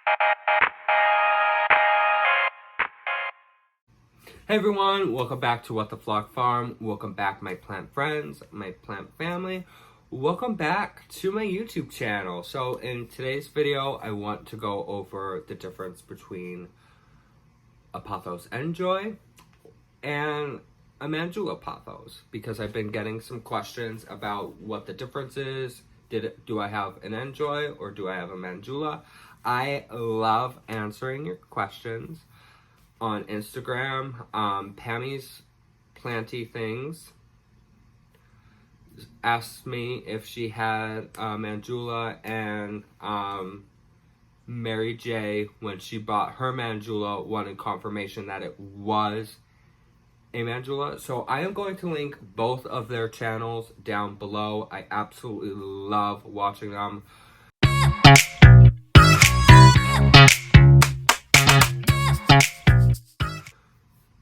Hey everyone, welcome back to What the Flock Farm. Welcome back my plant friends, my plant family. Welcome back to my YouTube channel. So in today's video, I want to go over the difference between a Pothos N'Joy and a Manjula pothos, because I've been getting some questions about what the difference is. Do I have an N'Joy or do I have a Manjula? I love answering your questions on Instagram. Pammy's Planty Things asked me if she had Manjula, and Mary J, when she bought her Manjula, wanted confirmation that it was a Manjula. So I am going to link both of their channels down below. I absolutely love watching them.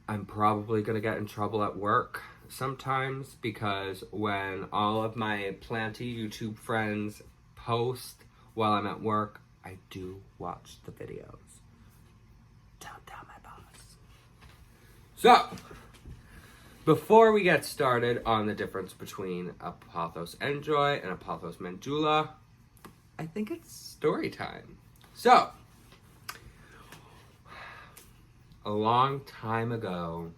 I'm probably gonna get in trouble at work sometimes, because when all of my Planty YouTube friends post while I'm at work, I do watch the videos. Don't tell my boss. So, before we get started on the difference between a Pothos N'Joy and a Pothos Manjula, I think it's story time. So, a long time ago,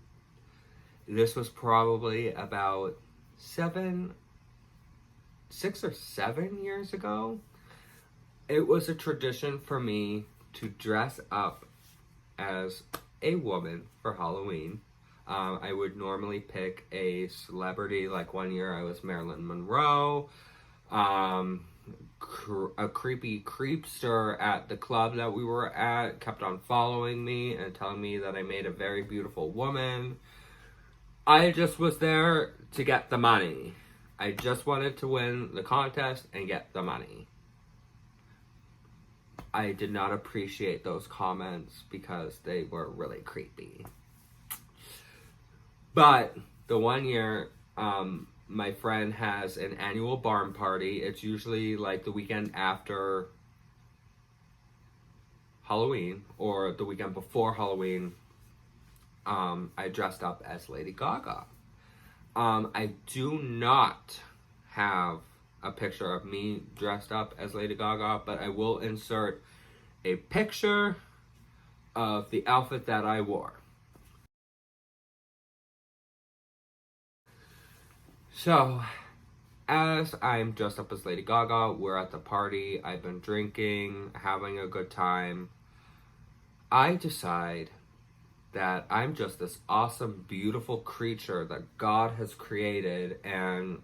this was probably about 6 or 7 years ago, it was a tradition for me to dress up as a woman for Halloween. I would normally pick a celebrity. Like one year I was Marilyn Monroe. A creepy creepster at the club that we were at kept on following me and telling me that I made a very beautiful woman. I just was there to get the money. I just wanted to win the contest and get the money. I did not appreciate those comments because they were really creepy. But the one year, my friend has an annual barn party. It's usually like the weekend after Halloween or the weekend before Halloween. I dressed up as Lady Gaga. I do not have a picture of me dressed up as Lady Gaga, but I will insert a picture of the outfit that I wore. So, as I'm dressed up as Lady Gaga, we're at the party, I've been drinking, having a good time. I decide that I'm just this awesome, beautiful creature that God has created, and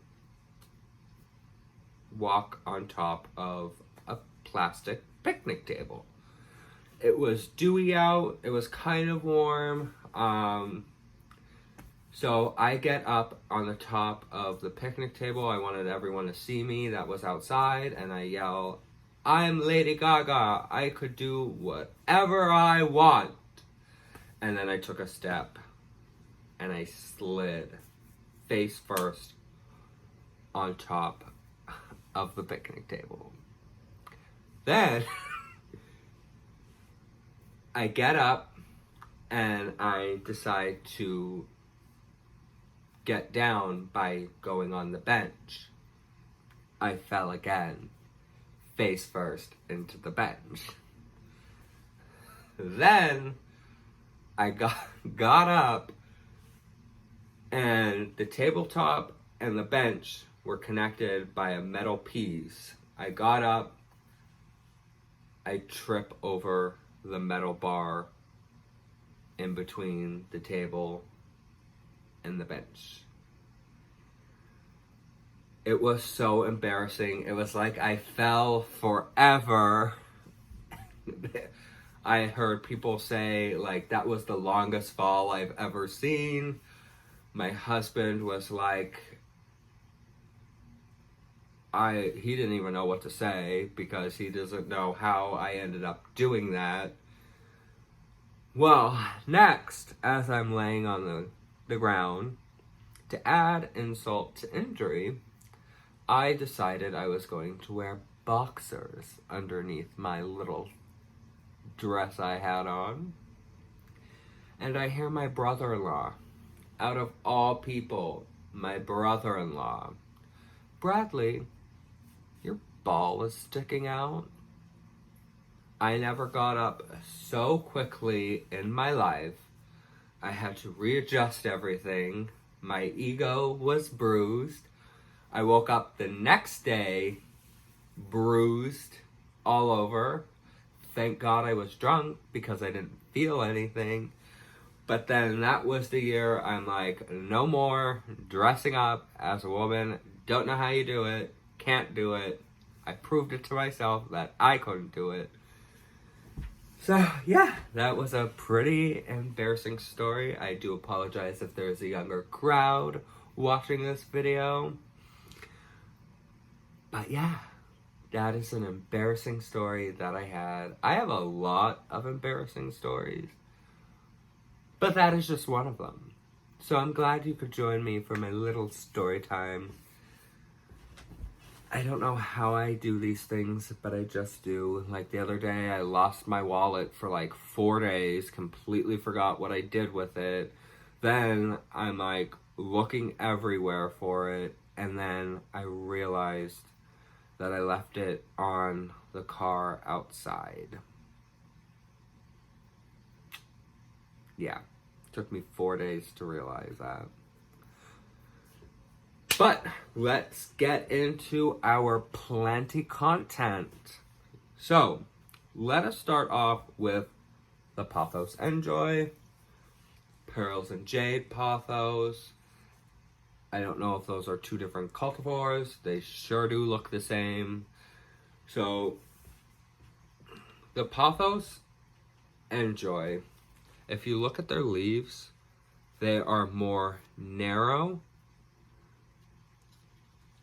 walk on top of a plastic picnic table. It was dewy out, it was kind of warm, so I get up on the top of the picnic table. I wanted everyone to see me that was outside, and I yell, "I'm Lady Gaga, I could do whatever I want." And then I took a step, and I slid face first on top of the picnic table. Then, I get up, and I decide to get down by going on the bench. I fell again, face first into the bench. Then I got up, and the tabletop and the bench were connected by a metal piece. I got up, I trip over the metal bar in between the table and the bench. It was so embarrassing. It was like I fell forever. I heard people say, like, that was the longest fall I've ever seen. My husband was like, he didn't even know what to say, because he doesn't know how I ended up doing that. Well, next, as I'm laying on the ground, to add insult to injury, I decided I was going to wear boxers underneath my little dress I had on. And I hear my brother-in-law, out of all people, my brother-in-law, "Bradley, your ball is sticking out." I never got up so quickly in my life. I had to readjust everything. My ego was bruised. I woke up the next day bruised all over. Thank God I was drunk because I didn't feel anything. But then that was the year I'm like, no more dressing up as a woman. Don't know how you do it. Can't do it. I proved it to myself that I couldn't do it. So, yeah, that was a pretty embarrassing story. I do apologize if there's a younger crowd watching this video. But yeah, that is an embarrassing story that I had. I have a lot of embarrassing stories, but that is just one of them. So I'm glad you could join me for my little story time. I don't know how I do these things, but I just do. Like the other day, I lost my wallet for like 4 days, completely forgot what I did with it. Then I'm like looking everywhere for it, and then I realized that I left it on the car outside. Yeah, took me 4 days to realize that. But let's get into our Planty content. So, let us start off with the Pothos N'Joy, Pearls and Jade Pothos. I don't know if those are two different cultivars. They sure do look the same. So, the Pothos N'Joy, if you look at their leaves, they are more narrow.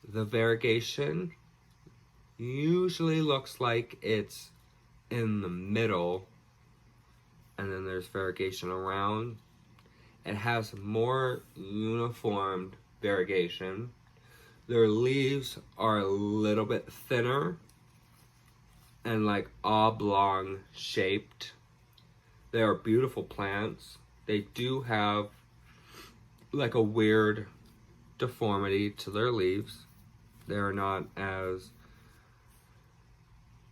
The variegation usually looks like it's in the middle, and then there's variegation around. It has more uniformed variegation. Their leaves are a little bit thinner and like oblong shaped. They are beautiful plants. They do have like a weird deformity to their leaves. They're not as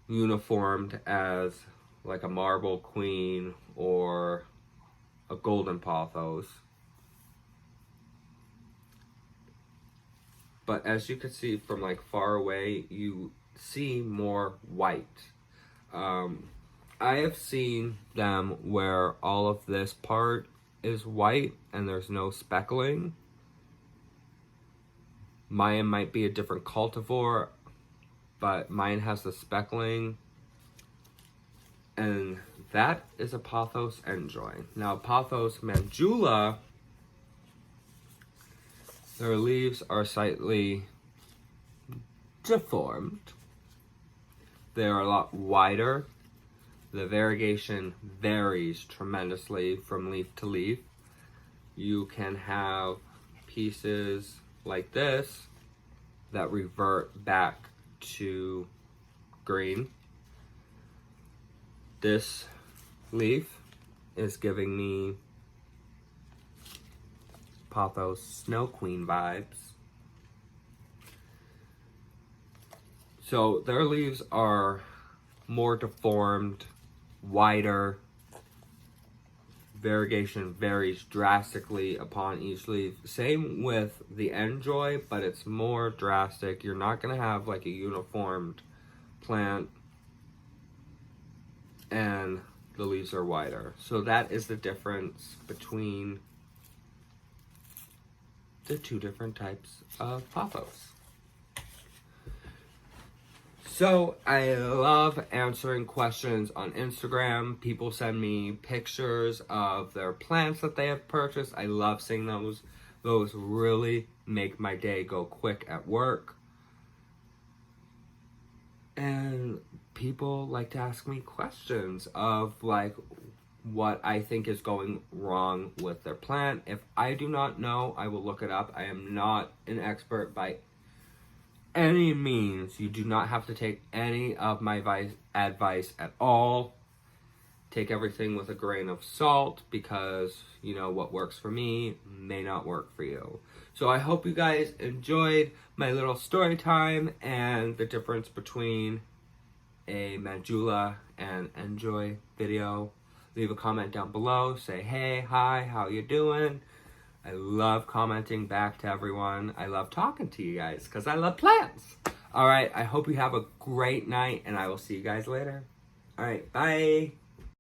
uniformed as like a marble queen or a golden pothos. But as you can see from like far away, you see more white. I have seen them where all of this part is white and there's no speckling. Mine might be a different cultivar, but mine has the speckling. And that is a Pothos N'Joy. Now, Pothos Manjula, their leaves are slightly deformed. They are a lot wider. The variegation varies tremendously from leaf to leaf. You can have pieces like this that revert back to green. This leaf is giving me Pothos Snow Queen vibes. So their leaves are more deformed, wider. Variegation varies drastically upon each leaf. Same with the N'Joy, but it's more drastic. You're not going to have like a uniformed plant and the leaves are wider. So that is the difference between the two different types of pothos. So I love answering questions on Instagram. People send me pictures of their plants that they have purchased. I love seeing those. Those really make my day go quick at work. And people like to ask me questions of like what I think is going wrong with their plant. If I do not know, I will look it up. I am not an expert by any means. You do not have to take any of my advice at all. take everything with a grain of salt because, you know, what works for me may not work for you. So I hope you guys enjoyed my little story time and the difference between a Manjula and N'Joy video. Leave a comment down below. Say, hey, hi, how you doing? I love commenting back to everyone. I love talking to you guys because I love plants. All right, I hope you have a great night, and I will see you guys later. All right, bye.